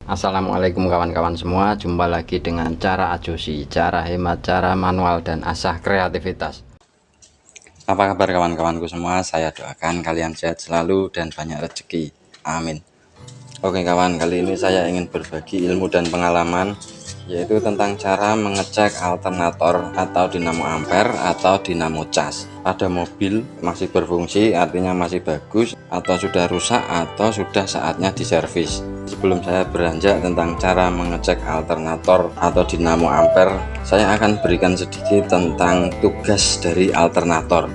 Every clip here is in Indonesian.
Assalamualaikum kawan-kawan semua, jumpa lagi dengan cara ajosi, cara hemat, cara manual, dan asah kreativitas. Apa kabar kawan-kawanku semua? Saya doakan kalian sehat selalu dan banyak rezeki, amin. Oke kawan, kali ini saya ingin berbagi ilmu dan pengalaman, yaitu tentang cara mengecek alternator atau dinamo ampere atau dinamo cas pada mobil masih berfungsi, artinya masih bagus, atau sudah rusak, atau sudah saatnya diservis. Sebelum saya beranjak tentang cara mengecek alternator atau dinamo ampere, saya akan berikan sedikit tentang tugas dari alternator.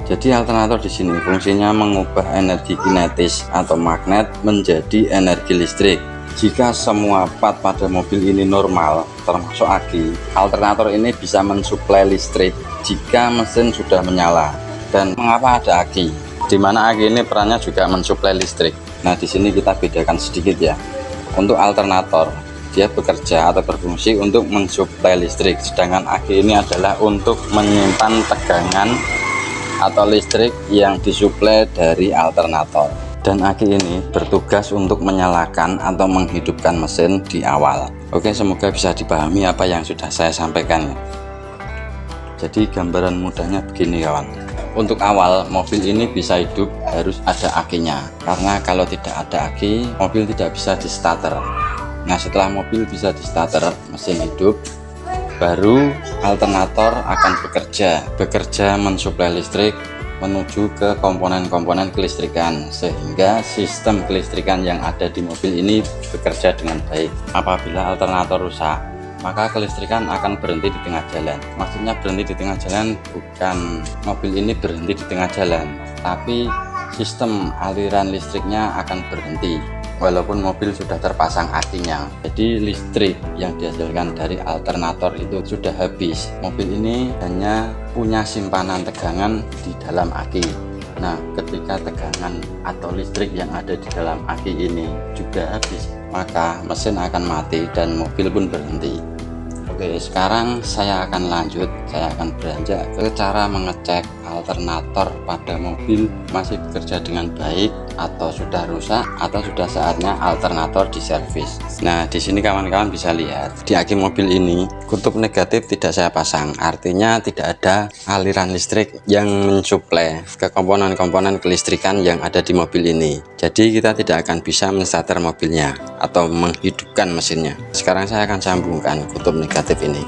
Jadi alternator di sini fungsinya mengubah energi kinetis atau magnet menjadi energi listrik. Jika semua part pada mobil ini normal, termasuk aki, alternator ini bisa mensuplai listrik jika mesin sudah menyala. Dan mengapa ada aki? Di mana aki ini perannya juga mensuplai listrik. Nah, di sini kita bedakan sedikit ya. Untuk alternator, dia bekerja atau berfungsi untuk mensuplai listrik, sedangkan aki ini adalah untuk menyimpan tegangan atau listrik yang disuplai dari alternator. Dan aki ini bertugas untuk menyalakan atau menghidupkan mesin di awal. Oke, semoga bisa dipahami apa yang sudah saya sampaikan. Jadi gambaran mudahnya begini kawan. Untuk awal mobil ini bisa hidup harus ada akinya, karena kalau tidak ada aki, mobil tidak bisa di starter. Nah, setelah mobil bisa di starter, mesin hidup, baru alternator akan bekerja mensuplai listrik menuju ke komponen-komponen kelistrikan, sehingga sistem kelistrikan yang ada di mobil ini bekerja dengan baik. Apabila alternator rusak, maka kelistrikan akan berhenti di tengah jalan. Maksudnya berhenti di tengah jalan bukan mobil ini berhenti di tengah jalan, tapi sistem aliran listriknya akan berhenti walaupun mobil sudah terpasang akinya. Jadi listrik yang dihasilkan dari alternator itu sudah habis. Mobil ini hanya punya simpanan tegangan di dalam aki. Nah, ketika tegangan atau listrik yang ada di dalam aki ini juga habis, maka mesin akan mati dan mobil pun berhenti. Oke, sekarang saya akan lanjut. Saya akan beranjak ke cara mengecek alternator pada mobil masih bekerja dengan baik, atau sudah rusak, atau sudah saatnya alternator diservis. Nah, di sini kawan-kawan bisa lihat di aki mobil ini kutub negatif tidak saya pasang, artinya tidak ada aliran listrik yang mensuplai ke komponen-komponen kelistrikan yang ada di mobil ini. Jadi kita tidak akan bisa menstarter mobilnya atau menghidupkan mesinnya. Sekarang saya akan sambungkan kutub negatif ini.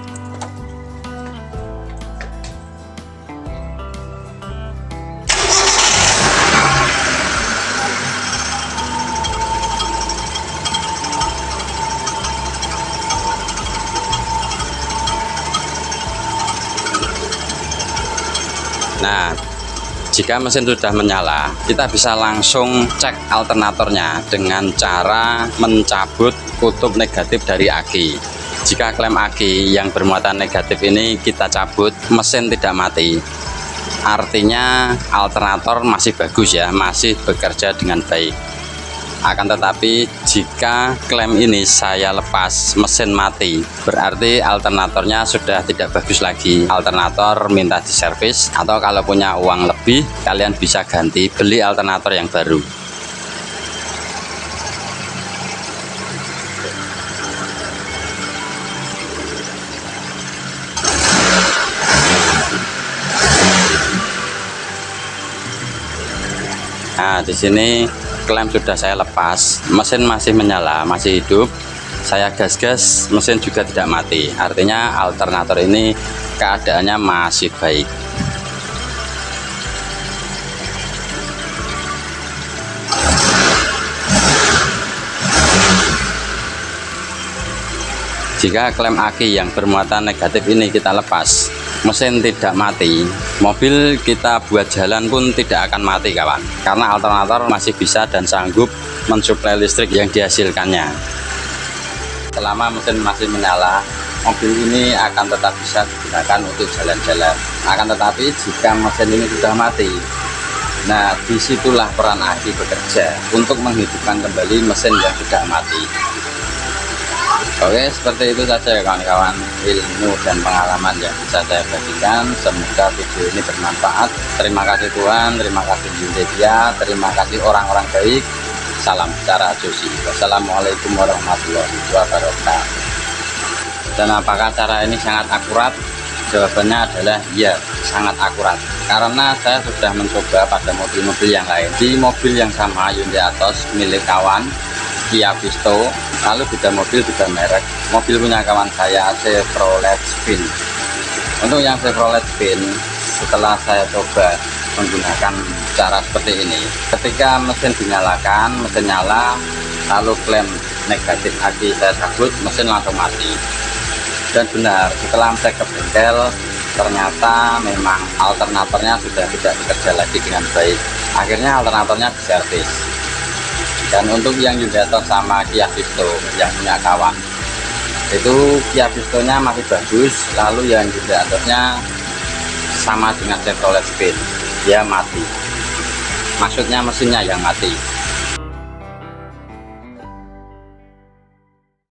Nah, jika mesin sudah menyala, kita bisa langsung cek alternatornya dengan cara mencabut kutub negatif dari aki. Jika klem aki yang bermuatan negatif ini kita cabut, mesin tidak mati. Artinya alternator masih bagus ya, masih bekerja dengan baik. Akan tetapi jika klem ini saya lepas, mesin mati, berarti alternatornya sudah tidak bagus lagi. Alternator minta diservis, atau kalau punya uang lebih kalian bisa ganti, beli alternator yang baru. Nah, di sini klem sudah saya lepas, mesin masih menyala, masih hidup. Saya gas-gas, mesin juga tidak mati. Artinya alternator ini keadaannya masih baik. Jika klem aki yang bermuatan negatif ini kita lepas, mesin tidak mati, mobil kita buat jalan pun tidak akan mati kawan, karena alternator masih bisa dan sanggup mensuplai listrik yang dihasilkannya. Selama mesin masih menyala, mobil ini akan tetap bisa digunakan untuk jalan-jalan. Akan tetapi jika mesin ini sudah mati, nah disitulah peran aki bekerja untuk menghidupkan kembali mesin yang sudah mati. Oke, seperti itu saja ya kawan-kawan, ilmu dan pengalaman yang bisa saya bagikan. Semoga video ini bermanfaat. Terima kasih Tuhan, terima kasih Yundedia, terima kasih orang-orang baik Salam cara Josi. Wassalamualaikum warahmatullahi wabarakatuh. Dan apakah cara ini sangat akurat? Jawabannya adalah ya, sangat akurat. Karena saya sudah mencoba pada mobil-mobil yang lain. Di mobil yang sama Hyundai Atos milik kawan Kia Visto, lalu beda mobil beda merek. Mobil punya kawan saya Chevrolet Spin. Untuk yang Chevrolet Spin, setelah saya coba menggunakan cara seperti ini, ketika mesin dinyalakan, mesin nyala, lalu klem negatif aki saya cabut, mesin langsung mati. Dan benar, setelah saya ke bengkel, ternyata memang alternatornya sudah tidak bekerja lagi dengan baik. Akhirnya alternatornya diservis. Dan untuk yang Hyundai Atos sama Kia Visto yang punya kawan, itu Kia Visto nya masih bagus, lalu yang Hyundai Atosnya sama dengan Chevrolet Spin, dia mati. Maksudnya mesinnya yang mati.